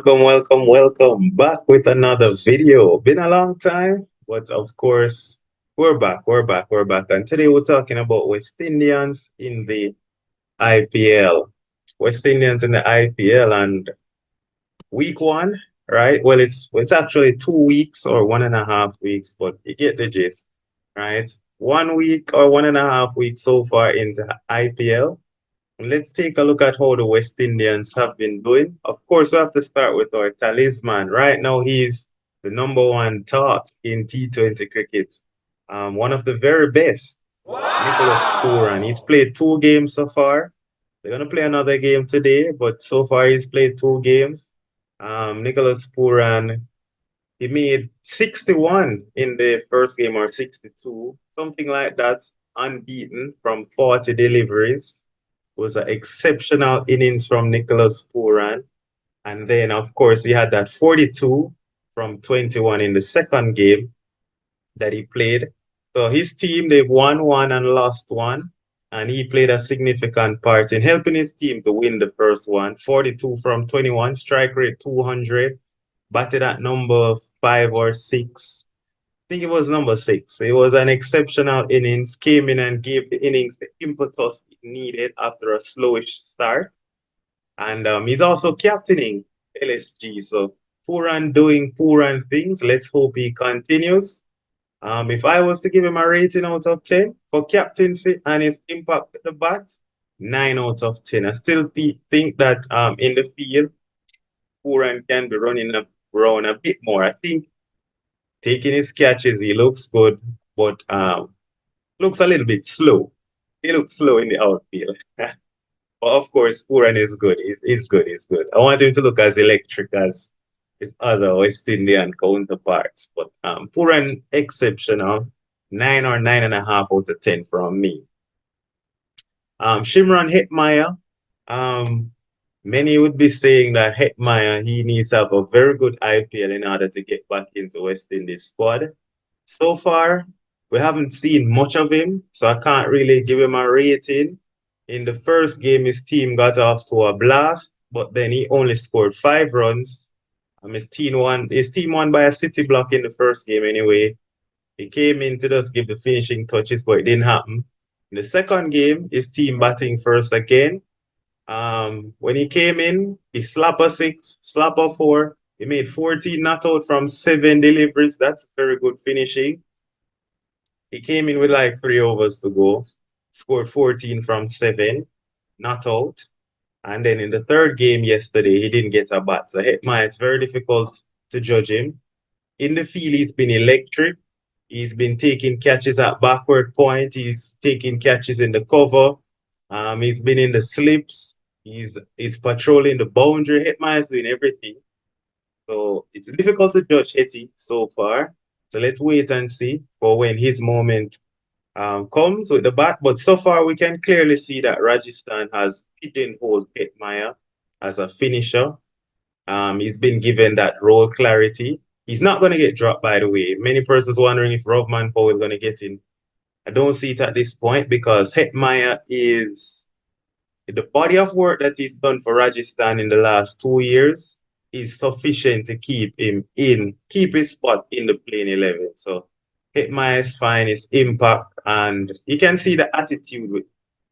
Welcome back with another video. Been a long time, but of course, we're back. And today we're talking about West Indians in the IPL. West Indians in the IPL and week one, right? Well, it's actually 2 weeks or 1.5 weeks, but you get the gist, right? 1 week or 1.5 weeks so far into IPL. Let's take a look at how the West Indians have been doing. Of course, we have to start with our talisman. Right now, he's the number one talk in T20 cricket. One of the very best, Nicholas Pooran. He's played 2 games so far. They're going to play another game today, but so far he's played 2 games. Nicholas Pooran, he made 61 in the first game or 62, something like that, unbeaten from 40 deliveries. Was an exceptional innings from Nicholas Pooran. And then, of course, he had that 42 from 21 in the second game that he played. So his team, they've won one and lost one. And he played a significant part in helping his team to win the first one. 42 from 21, strike rate 200, batted at number 5 or 6. I think it was number 6. It was an exceptional innings, came in and gave the innings the impetus it needed after a slowish start. And he's also captaining LSG. So Pooran doing Pooran things. Let's hope he continues. If I was to give him a rating out of 10 for captaincy and his impact at the bat, 9 out of 10. I still think that in the field, Pooran can be running around a bit more. I think taking his catches, he looks good, but looks a little bit slow. He looks slow in the outfield. But of course, Pooran is good. He's good. He's good. I want him to look as electric as his other West Indian counterparts. But Pooran exceptional. 9 or 9.5 out of 10 from me. Shimron Hetmeyer. Many would be saying that Hetmeyer, he needs to have a very good IPL in order to get back into West Indies squad. So far, we haven't seen much of him, so I can't really give him a rating. In the first game, his team got off to a blast, but then he only scored 5 runs. His team won by a city block in the first game anyway. He came in to just give the finishing touches, but it didn't happen. In the second game, his team batting first again. When he came in, he slapped a 6, slapped a 4. He made 14 not out from 7 deliveries. That's very good finishing. He came in with like 3 overs to go, scored 14 from 7, not out. And then in the third game yesterday, he didn't get a bat. So Hetman, it's very difficult to judge him. In the field, he's been electric. He's been taking catches at backward point. He's taking catches in the cover. He's been in the slips. He's patrolling the boundary. Hetman is doing everything. So it's difficult to judge Hetty so far. So let's wait and see for when his moment comes with the bat. But so far, we can clearly see that Rajasthan has pigeonholed Hetmeyer as a finisher. He's been given that role clarity. He's not going to get dropped, by the way. Many persons wondering if Rovman Powell is going to get in. I don't see it at this point because Hetmeyer is the body of work that he's done for Rajasthan in the last 2 years is sufficient to keep his spot in the playing 11. So Hetmeyer is fine, his impact, and you can see the attitude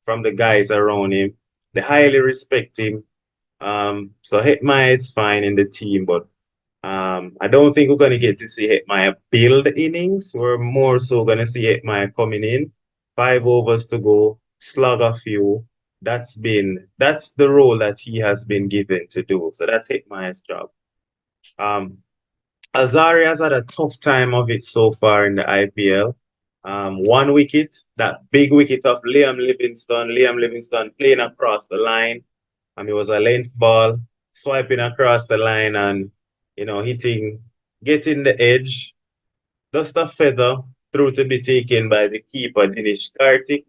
from the guys around him. They highly respect him. So Hetmeyer is fine in the team, but I don't think we're going to get to see Hetmeyer build innings. We're more so going to see Hetmeyer coming in, 5 overs to go, slug a few. That's the role that he has been given to do. So that's Hetmeyer's job. Azari has had a tough time of it so far in the IPL. 1 wicket, that big wicket of Liam Livingstone. Liam Livingstone playing across the line. It was a length ball, swiping across the line and, getting the edge. Just a feather through to be taken by the keeper, Dinesh Karthik.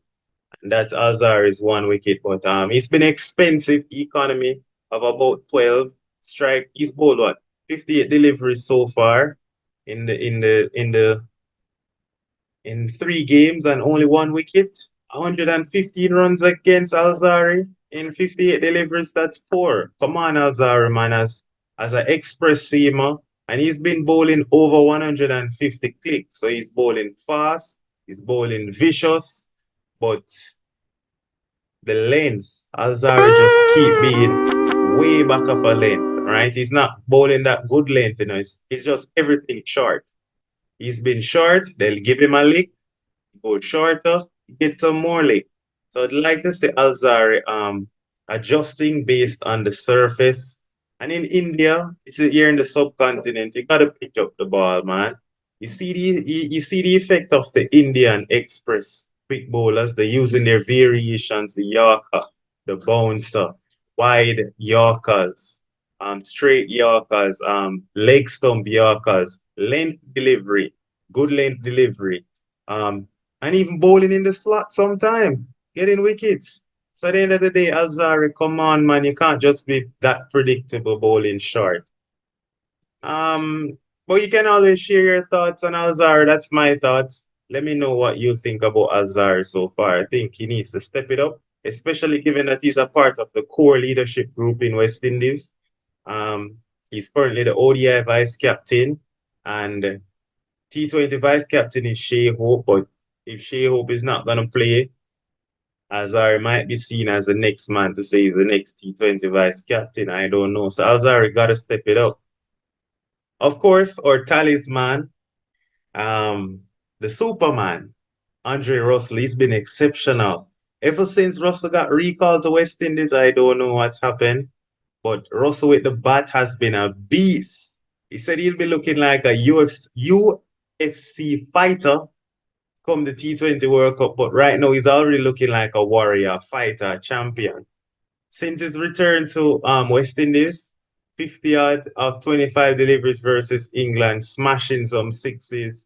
And that's Azari's 1 wicket. But it's been expensive economy of about 12 strike. He's bowled what? 58 deliveries so far in 3 games and only 1 wicket. 115 runs against Alzari in 58 deliveries. That's poor. Come on, Alzari, man. as an express seamer, and he's been bowling over 150 clicks. So he's bowling fast, he's bowling vicious, but the length, Alzari just keep being way back of a length, right? He's not bowling that good length, it's just everything short. He's been short, they'll give him a lick, go shorter, get some more lick. So I'd like to see Alzari adjusting based on the surface. And in India, it's here in the subcontinent, you gotta pick up the ball, man. You see the effect of the Indian express quick bowlers. They're using their variations, the Yorker, the bouncer, wide Yorkers, straight Yorkers, leg stump Yorkers, length delivery, good length delivery, and even bowling in the slot sometime, getting wickets. So at the end of the day, Alzari, come on, man, you can't just be that predictable bowling short. But you can always share your thoughts on Alzar. That's my thoughts. Let me know what you think about Alzar so far. I think he needs to step it up, especially given that he's a part of the core leadership group in West Indies. Um, he's currently the ODI vice captain, and T20 vice captain is Shea Hope. But if Shea Hope is not going to play, Alzari might be seen as the next man to say he's the next T20 vice captain. I don't know. So Alzari got to step it up. Of course, our talisman, um, the Superman, Andre Russell, he's been exceptional. Ever since Russell got recalled to West Indies, I don't know what's happened, but Russell with the bat has been a beast. He said he'll be looking like a UFC fighter come the T20 World Cup, but right now he's already looking like a warrior, fighter, champion. Since his return to West Indies, 50 odd of 25 deliveries versus England, smashing some sixes.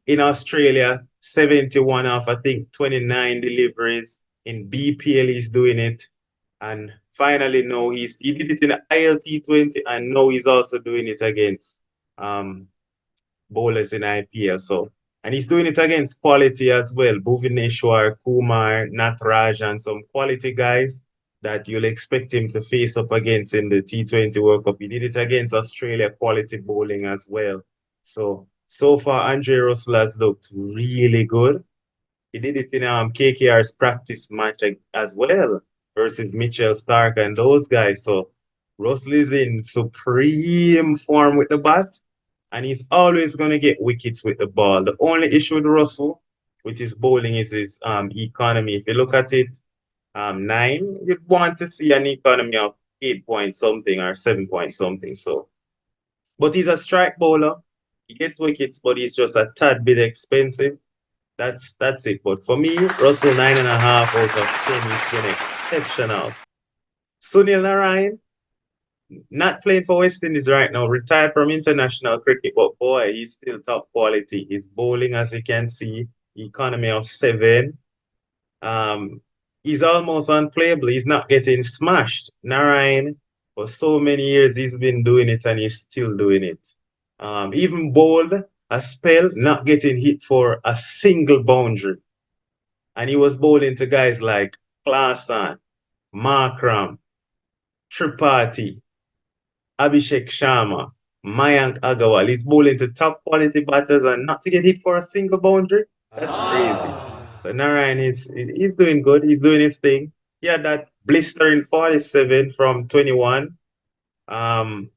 In Australia, 71 of, I think, 29 deliveries. In BPL, he's doing it. And finally, no, he did it in the ILT20, and now he's also doing it against um, bowlers in IPL. So, and he's doing it against quality as well. Bhuvaneshwar, Kumar, Natraj, and some quality guys that you'll expect him to face up against in the T20 World Cup. He did it against Australia quality bowling as well. So far, Andre Russell has looked really good. He did it in KKR's practice match as well versus Mitchell Stark and those guys. So Russell is in supreme form with the bat, and he's always going to get wickets with the ball. The only issue with Russell with his bowling is his economy. If you look at it, nine, you'd want to see an economy of 8 point something or 7 point something. So, but he's a strike bowler. He gets wickets, but he's just a tad bit expensive. That's it. But for me, Russell 9.5 out of 10 has been exceptional. Sunil Narayan, not playing for West Indies right now, retired from international cricket, but boy, he's still top quality. He's bowling, as you can see, economy of 7. Um, he's almost unplayable. He's not getting smashed. Narayan, for so many years, he's been doing it and he's still doing it. Even bowled a spell, not getting hit for a single boundary. And he was bowling to guys like Klasan, Markram, Tripathi, Abhishek Sharma, Mayank Agarwal. He's bowling to top quality batters and not to get hit for a single boundary. That's crazy. So Narayan is he's doing good. He's doing his thing. He had that blistering 47 from 21 um,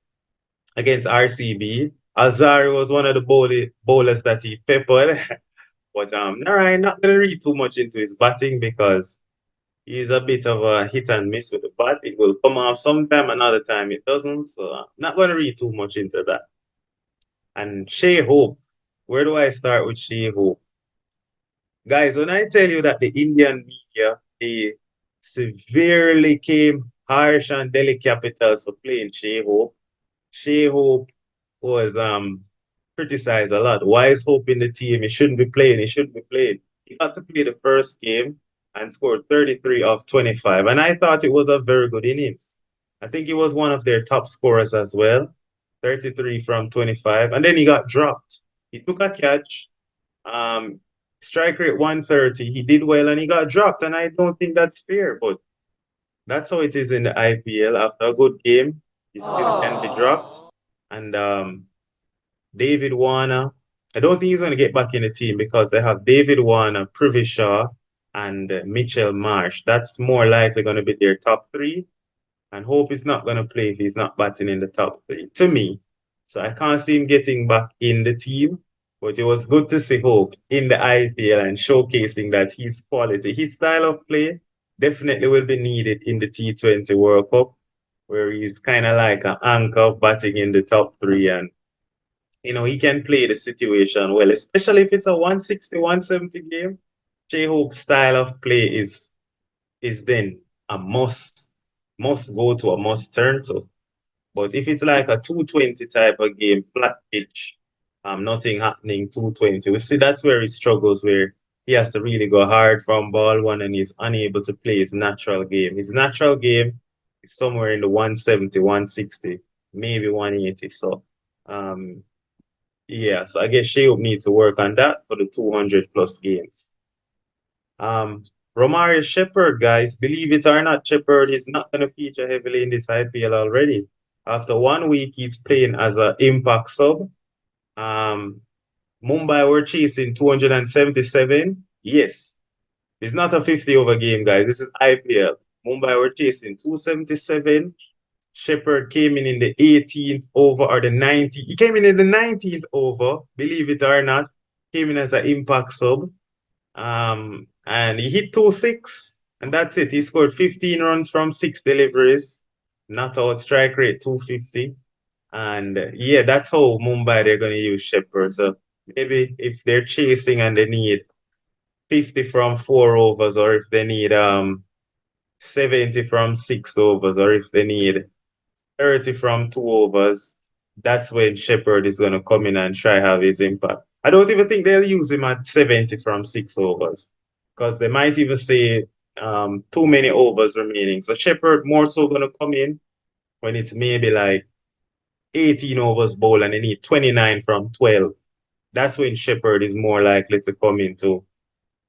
against RCB. Azari was one of the bowlers that he peppered. But Narayan not going to read too much into his batting because he's a bit of a hit and miss with the bat. It will come off sometime, another time it doesn't. So I'm not going to read too much into that. And Shea Hope. Where do I start with Shea Hope? Guys, when I tell you that the Indian media, they severely came harsh on Delhi Capitals for playing Shea Hope was criticized a lot. Why is Hope in the team? He shouldn't be playing. He shouldn't be playing. He got to play the first game and scored 33 of 25. And I thought it was a very good innings. I think he was one of their top scorers as well. 33 from 25. And then he got dropped. He took a catch. Um, strike rate 130. He did well and he got dropped. And I don't think that's fair, but that's how it is in the IPL. After a good game, He still can be dropped. And David Warner, I don't think he's going to get back in the team because they have David Warner, Privy Shaw, and Mitchell Marsh. That's more likely going to be their top three. And Hope is not going to play if he's not batting in the top three, to me. So I can't see him getting back in the team. But it was good to see Hope in the IPL and showcasing that his quality, his style of play definitely will be needed in the T20 World Cup, where he's kind of like an anchor batting in the top three. And, he can play the situation well, especially if it's a 160, 170 game. J Hope's style of play is then a must go to, a must turn to. But if it's like a 220 type of game, flat pitch, nothing happening, 220, we see that's where he struggles, where he has to really go hard from ball one and he's unable to play his natural game. His natural game is somewhere in the 170, 160, maybe 180. So, yeah, so I guess Shea needs to work on that for the 200 plus games. Um, Romario Shepherd, guys, believe it or not, Shepherd is not going to feature heavily in this IPL already. After 1 week, he's playing as an impact sub. Um, Mumbai were chasing 277. Yes, it's not a 50 over game, guys. This is IPL. Mumbai were chasing 277. Shepherd came in the 18th over or the 90th. He came in the 19th over, believe it or not. Came in as an impact sub. And he hit 2-6, and that's it. He scored 15 runs from 6 deliveries, not out strike rate 250. And yeah, that's how Mumbai they're going to use Shepherd. So maybe if they're chasing and they need 50 from 4 overs, or if they need 70 from 6 overs, or if they need 30 from 2 overs, that's when Shepherd is going to come in and try have his impact. I don't even think they'll use him at 70 from 6 overs because they might even say too many overs remaining. So Shepherd more so going to come in when it's maybe like 18 overs bowl and they need 29 from 12. That's when Shepherd is more likely to come in to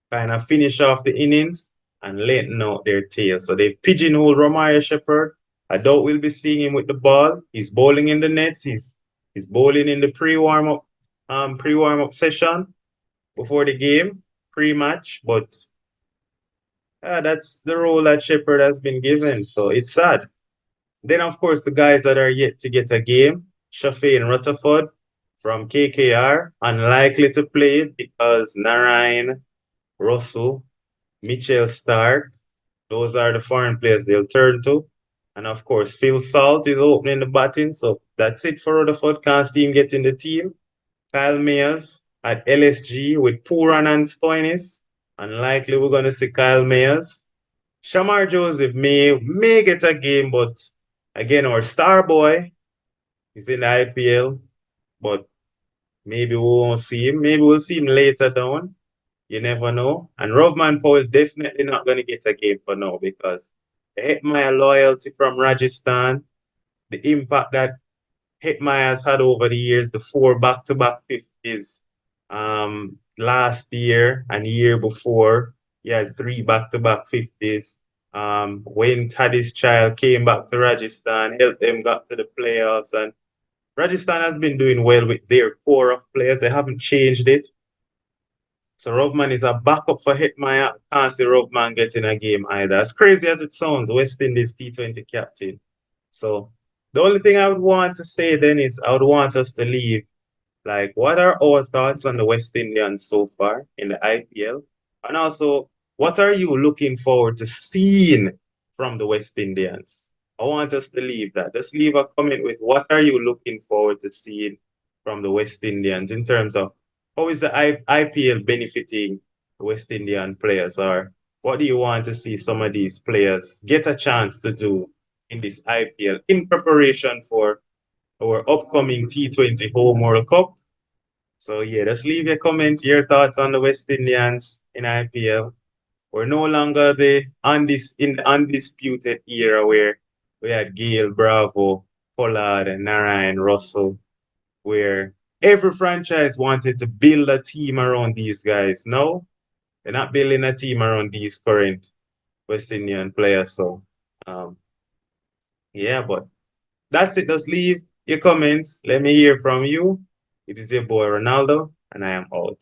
kind of finish off the innings and lengthen out their tail. So they've pigeonholed Romario Shepherd. I doubt we'll be seeing him with the ball. He's bowling in the nets. He's bowling in the pre-warm up session before the game, pre-match. But that's the role that Shepherd has been given. So it's sad. Then of course the guys that are yet to get a game, Sherfane Rutherford from KKR, unlikely to play because Narayan, Russell, Mitchell Stark, those are the foreign players they'll turn to. And of course, Phil Salt is opening the batting. So that's it for Rutherford. Can't see him getting the team. Kyle Mayers at LSG with Pooran and Stoinis. Unlikely we're going to see Kyle Mayers. Shamar Joseph may get a game, but again, our star boy is in the IPL, but maybe we won't see him. Maybe we'll see him later down. You never know. And Rovman Powell definitely not going to get a game for now because the Hetmeyer loyalty from Rajasthan, the impact that Hetmeyer has had over the years, the 4 back-to-back 50s last year and the year before, he had 3 back-to-back 50s. When Taddy's child came back to Rajasthan, helped them got to the playoffs, and Rajasthan has been doing well with their core of players. They haven't changed it. So Rovman is a backup for Hetmeyer. Can't see Rovman getting a game either. As crazy as it sounds, West Indies T20 captain. So the only thing I would want to say then is I would want us to leave. Like, what are our thoughts on the West Indians so far in the IPL? And also, what are you looking forward to seeing from the West Indians? I want us to leave that. Just leave a comment with what are you looking forward to seeing from the West Indians in terms of how is the IPL benefiting the West Indian players, or what do you want to see some of these players get a chance to do in this IPL in preparation for our upcoming T20 Home World Cup? So yeah, just leave your comments, your thoughts on the West Indians in IPL. We're no longer in the undisputed era where we had Gale, Bravo, Pollard, and Narayan Russell, where every franchise wanted to build a team around these guys. No, they're not building a team around these current West Indian players. So, yeah, but That's it. Just leave your comments. Let me hear from you. It is your boy Ronaldo, and I am out.